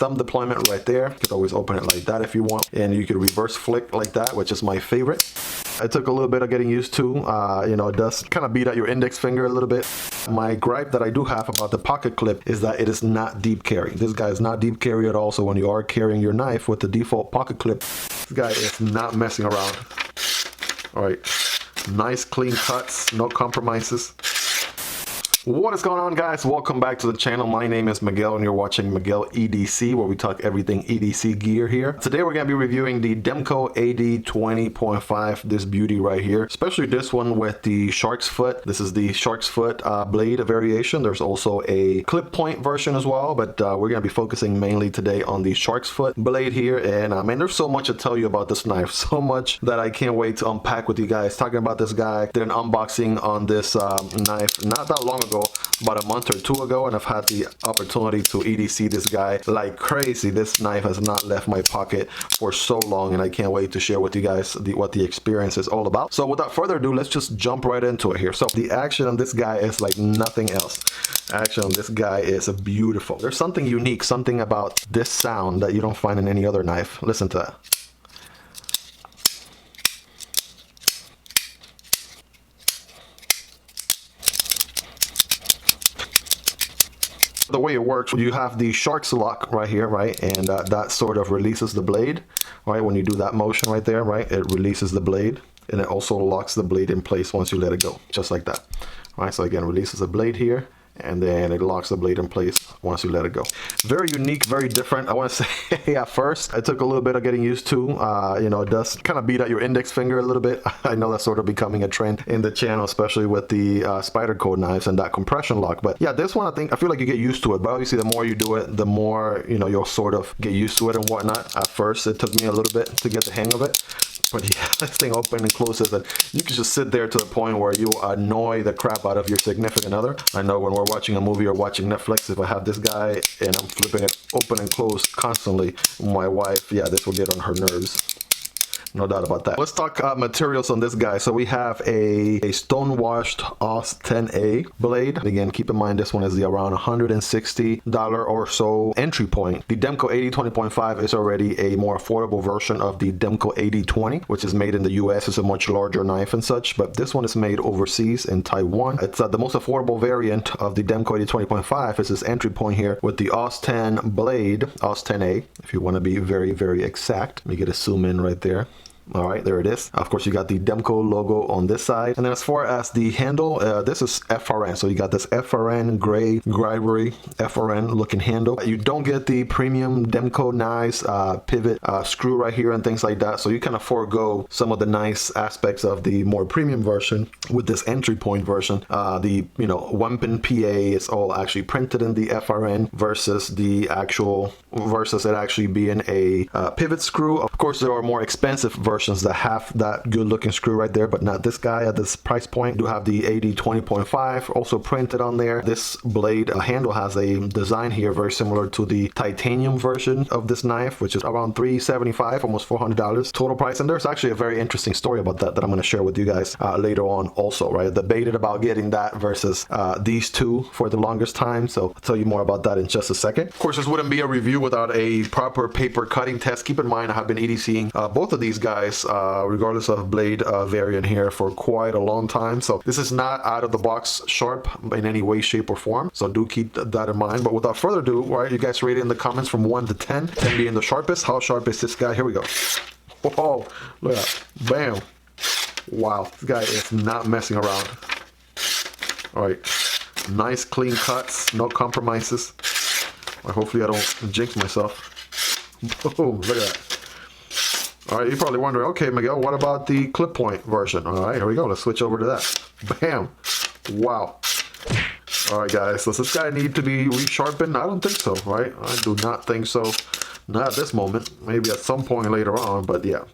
thumb deployment right there. You could always open it like that if you want, and you could reverse flick like that, which is my favorite. It took a little bit of getting used to. You know, it does kind of beat at your index finger a little bit. My gripe that I do have about the pocket clip is that it is not deep carry. This guy is not deep carry at all. So when you are carrying your knife with the default pocket clip, this guy is not messing around. All right, nice clean cuts, no compromises. What is going on, guys? Welcome back to the channel. My name is Miguel and you're watching Miguel EDC, where we talk everything EDC gear here. Today we're going to be reviewing the Demko AD20.5, this beauty right here, especially this one with the shark's foot. This is the shark's foot blade variation. There's also a clip point version as well, but we're going to be focusing mainly today on the shark's foot blade here. And man, there's so much to tell you about this knife, so much that I can't wait to unpack with you guys. Talking about this guy, did an unboxing on this knife not that long ago, about a month or two ago, and I've had the opportunity to EDC this guy like crazy. This knife has not left my pocket for so long, and I can't wait to share with you guys what the experience is all about. So without further ado, let's just jump right into it here. So the action on this guy is like nothing else. Action on this guy is beautiful. There's something unique, something about this sound that you don't find in any other knife. Listen to that. The way it works, you have the shark's lock right here, right, and that sort of releases the blade, right? When you do that motion right there, right, it releases the blade, and it also locks the blade in place once you let it go, just like that. Right, so again, releases the blade here, and then it locks the blade in place once you let it go. Very unique, very different. I want to say at first it took a little bit of getting used to. You know, it does kind of beat at your index finger a little bit. I know that's sort of becoming a trend in the channel, especially with the Spyderco knives and that compression lock. But yeah, this one I feel like you get used to it, but obviously the more you do it, the more, you know, you'll sort of get used to it and whatnot. At first it took me a little bit to get the hang of it. But yeah, this thing open and closes, and you can just sit there to the point where you annoy the crap out of your significant other. I know when we're watching a movie or watching Netflix, if I have this guy and I'm flipping it open and closed constantly, my wife, yeah, this will get on her nerves. No doubt about that. Let's talk materials on this guy. So we have a stone-washed AUS 10A blade. Again, keep in mind this one is the around $160 or so entry point. The Demko AD20.5 is already a more affordable version of the Demko AD20, which is made in the US. It's a much larger knife and such, but this one is made overseas in Taiwan. It's the most affordable variant of the Demko AD20.5 is this entry point here with the AUS 10 blade, AUS 10A, if you want to be very, very exact. Let me get a zoom in right there. All right, there it is. Of course, you got the Demko logo on this side. And then as far as the handle, this is FRN. So you got this FRN gray, ivory FRN looking handle. You don't get the premium Demko Knives pivot screw right here and things like that. So you kind of forego some of the nice aspects of the more premium version with this entry point version. The, you know, one pin PA is all actually printed in the FRN versus it actually being a pivot screw. Of course, there are more expensive versions that have that good looking screw right there, but not this guy at this price point. Do have the AD20.5 also printed on there. This blade handle has a design here very similar to the titanium version of this knife, which is around $375, almost $400 total price. And there's actually a very interesting story about that I'm going to share with you guys later on also, right? Debated about getting that versus these two for the longest time, so I'll tell you more about that in just a second. Of course, this wouldn't be a review without a proper paper cutting test. Keep in mind, I have been EDCing both of these guys regardless of blade variant here for quite a long time, so this is not out of the box sharp in any way, shape, or form, so do keep that in mind. But without further ado, right, you guys rate it in the comments from 1 to 10, 10 being the sharpest. How sharp is this guy? Here we go. Whoa, look at that. Bam. Wow, this guy is not messing around. All right, nice clean cuts, no compromises. Hopefully I don't jinx myself. Boom, look at that. All right, you're probably wondering, okay, Miguel, what about the clip point version? All right, here we go. Let's switch over to that. Bam. Wow. All right, guys. Does this guy need to be resharpened? I don't think so, right? I do not think so. Not at this moment. Maybe at some point later on, but yeah.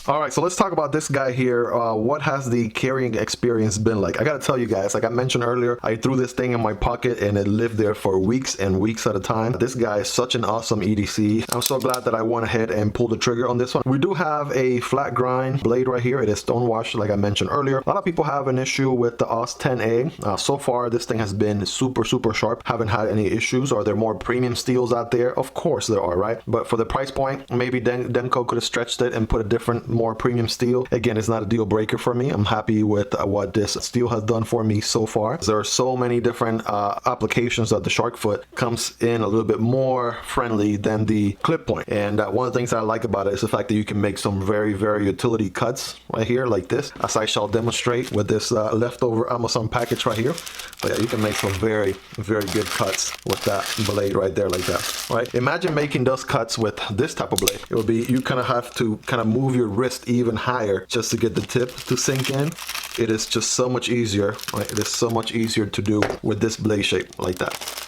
All right, so let's talk about this guy here. What has the carrying experience been like? I gotta tell you guys, like I mentioned earlier, I threw this thing in my pocket and it lived there for weeks and weeks at a time. This guy is such an awesome EDC. I'm so glad that I went ahead and pulled the trigger on this one. We do have a flat grind blade right here. It is stone washed, like I mentioned earlier. A lot of people have an issue with the AUS 10A. So far, this thing has been super sharp. Haven't had any issues. Are there more premium steels out there? Of course there are, right? But for the price point, maybe Demko could have stretched it and put a different, more premium steel. Again, it's not a deal breaker for me. I'm happy with what this steel has done for me so far. There are so many different applications that the shark foot comes in a little bit more friendly than the clip point. And one of the things I like about it is the fact that you can make some very utility cuts right here like this, as I shall demonstrate with this leftover Amazon package right here. But yeah, you can make some very good cuts with that blade right there like that. Right? Imagine making those cuts with this type of blade. It would be, you kind of have to kind of move your wrist even higher just to get the tip to sink in. It is just so much easier, right? It is so much easier to do with this blade shape like that.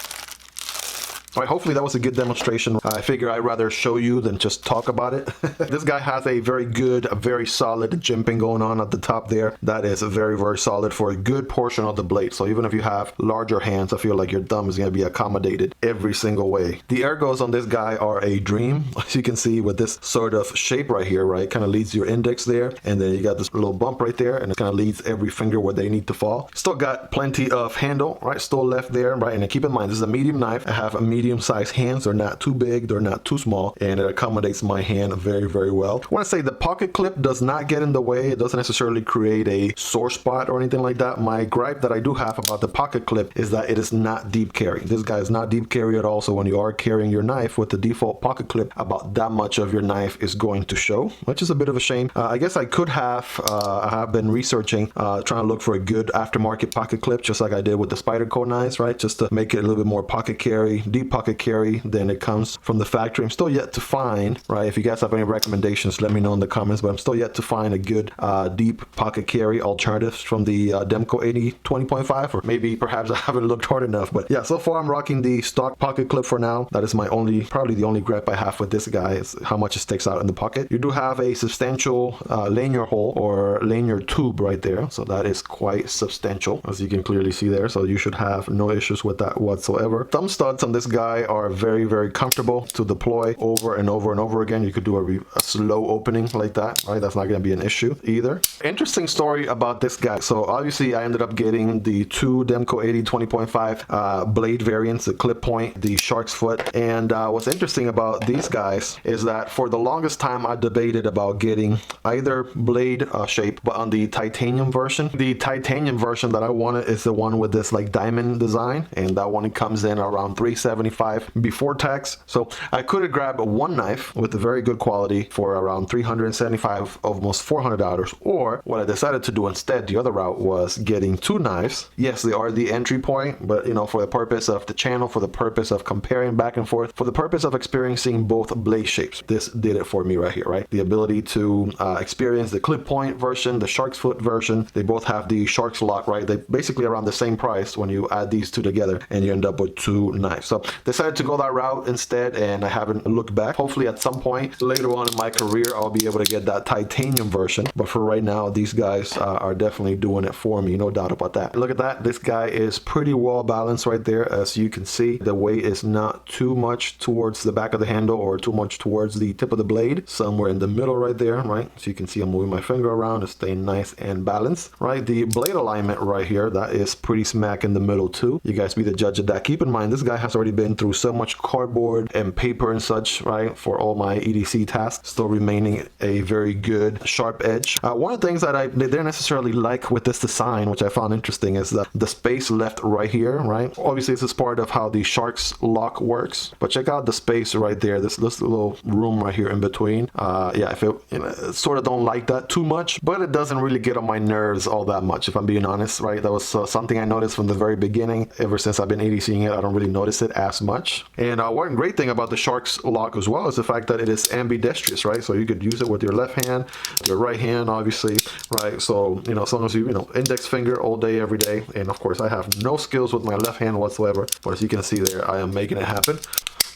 All right, hopefully that was a good demonstration. I figure I'd rather show you than just talk about it. This guy has a very good, a very solid jimping going on at the top there. That is very solid for a good portion of the blade. So even if you have larger hands, I feel like your thumb is going to be accommodated every single way. The ergos on this guy are a dream. As you can see with this sort of shape right here, right? Kind of leads your index there. And then you got this little bump right there, and it kind of leads every finger where they need to fall. Still got plenty of handle, right? Still left there, right? And then keep in mind, this is a medium knife. I have a medium-sized hands. They're not too big, they're not too small, and it accommodates my hand very well. I want to say the pocket clip does not get in the way. It doesn't necessarily create a sore spot or anything like that. My gripe that I do have about the pocket clip is that it is not deep carry. This guy is not deep carry at all, so when you are carrying your knife with the default pocket clip, about that much of your knife is going to show, which is a bit of a shame. I guess I could have, I have been researching, trying to look for a good aftermarket pocket clip, just like I did with the Spyderco knives, right? Just to make it a little bit more pocket carry, deep pocket carry than it comes from the factory. I'm still yet to find, right? If you guys have any recommendations, let me know in the comments, but I'm still yet to find a good deep pocket carry alternatives from the Demko AD20.5, or maybe perhaps I haven't looked hard enough. But yeah, so far I'm rocking the stock pocket clip for now. That is my probably the only gripe I have with this guy, is how much it sticks out in the pocket. You do have a substantial lanyard hole or lanyard tube right there, so that is quite substantial, as you can clearly see there. So you should have no issues with that whatsoever. Thumb studs on this guy are very comfortable to deploy over and over again. You could do a slow opening like that, right? That's not going to be an issue either. Interesting story about this guy. So obviously I ended up getting the two Demko AD20.5 blade variants, the clip point, the shark's foot. And what's interesting about these guys is that for the longest time I debated about getting either blade shape, but on the titanium version. The titanium version that I wanted is the one with this like diamond design, and that one comes in around $375 before tax. So I could have grabbed one knife with a very good quality for around $375, almost $400. Or what I decided to do instead, the other route, was getting two knives. Yes, they are the entry point, but you know, for the purpose of the channel, for the purpose of comparing back and forth, for the purpose of experiencing both blade shapes, this did it for me right here, right? The ability to experience the clip point version, the shark's foot version. They both have the shark's lock, right? They basically around the same price when you add these two together, and you end up with two knives. So decided to go that route instead, and I haven't looked back. Hopefully at some point later on in my career I'll be able to get that titanium version, but for right now these guys are definitely doing it for me, no doubt about that. Look at that, this guy is pretty well balanced right there. As you can see, the weight is not too much towards the back of the handle or too much towards the tip of the blade, somewhere in the middle right there, right? So you can see I'm moving my finger around, it's staying nice and balanced, right? The blade alignment right here, that is pretty smack in the middle too. You guys be the judge of that. Keep in mind, this guy has already been through so much cardboard and paper and such, right, for all my EDC tasks, still remaining a very good sharp edge. One of the things that I didn't necessarily like with this design, which I found interesting, is that the space left right here, right? Obviously this is part of how the shark's lock works, but check out the space right there, this little room right here in between. Yeah, I feel, you know, sort of don't like that too much, but it doesn't really get on my nerves all that much, if I'm being honest, right? That was something I noticed from the very beginning. Ever since I've been EDCing it, I don't really notice it as much. And one great thing about the shark's lock as well is the fact that it is ambidextrous, right? So you could use it with your left hand, your right hand, obviously, right? So, you know, as long as you know, index finger all day, every day. And of course, I have no skills with my left hand whatsoever, but as you can see there, I am making it happen.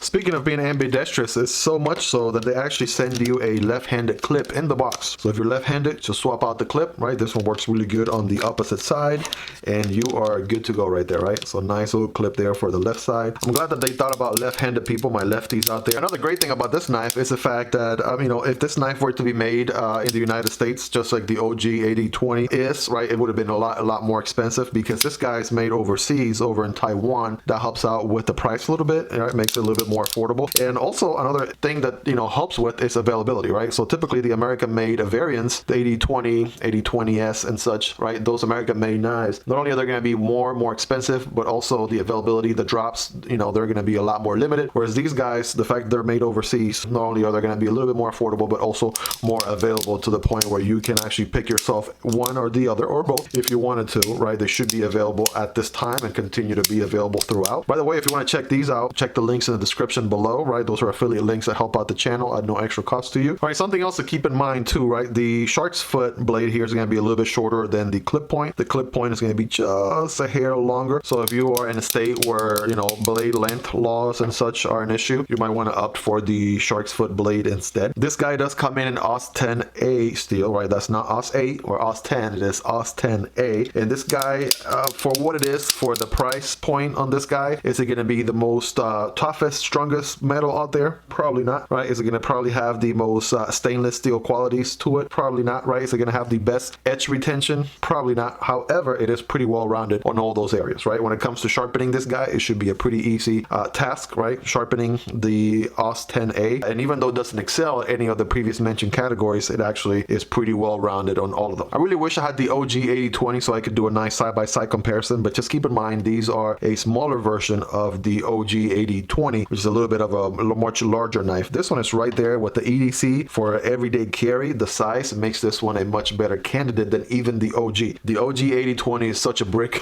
Speaking of being ambidextrous, it's so much so that they actually send you a left-handed clip in the box. So if you're left-handed, just swap out the clip, right? This one works really good on the opposite side, and you are good to go right there, right? So nice little clip there for the left side. I'm glad that they thought about left-handed people, my lefties out there. Another great thing about this knife is the fact that, you know, if this knife were to be made in the United States, just like the OG AD20 is, right, it would have been a lot more expensive, because this guy is made overseas, over in Taiwan. That helps out with the price a little bit, right? Makes it a little bit more affordable. And also another thing that, you know, helps with is availability, right? So typically the American-made variants, the AD20, AD20s and such, right? Those American-made knives, not only are they going to be more expensive, but also the availability, the drops, you know, they're going to be a lot more limited. Whereas these guys, the fact they're made overseas, not only are they going to be a little bit more affordable, but also more available, to the point where you can actually pick yourself one or the other, or both if you wanted to, right? They should be available at this time and continue to be available throughout. By the way, if you want to check these out, check the links in the description below, right? Those are affiliate links that help out the channel at no extra cost to you. All right, something else to keep in mind too, right? The shark's foot blade here is going to be a little bit shorter than the clip point. The clip point is going to be just a hair longer. So if you are in a state where, you know, blade length laws and such are an issue, you might want to opt for the shark's foot blade instead. This guy does come in AUS 10A steel, right? That's not AUS 8 or AUS 10, it is AUS 10A. And this guy, for what it is, for the price point on this guy, is it going to be the most toughest, strongest metal out there? Probably not, right? Is it going to probably have the most stainless steel qualities to it? Probably not, right? Is it going to have the best etch retention? Probably not. However, it is pretty well rounded on all those areas, right? When it comes to sharpening this guy, it should be a pretty easy task, right? Sharpening the AUS 10A. And even though it doesn't excel at any of the previous mentioned categories, it actually is pretty well rounded on all of them. I really wish I had the OG AD20 so I could do a nice side-by-side comparison, but just keep in mind these are a smaller version of the OG AD20, which is a little bit of a much larger knife. This one is right there with the EDC for everyday carry. The size makes this one a much better candidate than even the OG. The OG AD20 is such a brick,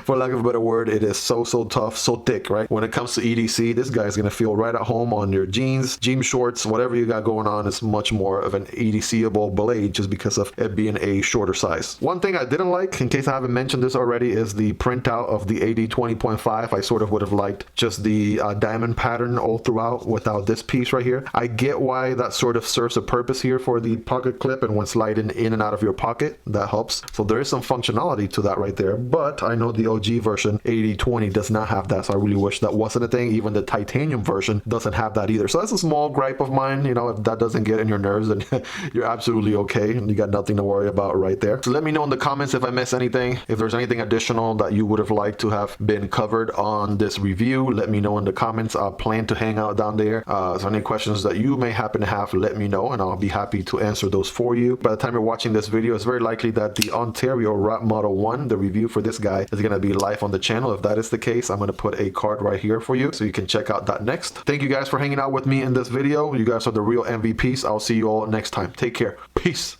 for lack of a better word. It is so tough, so thick, right? When it comes to EDC, this guy is going to feel right at home on your jeans, jean shorts, whatever you got going on. It's much more of an EDC-able blade just because of it being a shorter size. One thing I didn't like, in case I haven't mentioned this already, is the printout of the AD20.5. I sort of would have liked just the diamond pattern all throughout without this piece right here. I get why that sort of serves a purpose here for the pocket clip, and when sliding in and out of your pocket, that helps. So there is some functionality to that right there, but I know the OG version AD20 does not have that, so I really wish that wasn't a thing. Even the titanium version doesn't have that either. So that's a small gripe of mine. You know, if that doesn't get in your nerves, then you're absolutely okay, and you got nothing to worry about right there. So let me know in the comments if I missed anything, if there's anything additional that you would have liked to have been covered on this review. Let me know in the comments. I plan to hang out down there. So any questions that you may happen to have, let me know, and I'll be happy to answer those for you. By the time you're watching this video, it's very likely that the Ontario Wrap Model 1, the review for this guy, is going to be live on the channel. If that is the case, I'm going to put a card right here for you so you can check out that next. Thank you guys for hanging out with me in this video. You guys are the real MVPs. I'll see you all next time. Take care. Peace.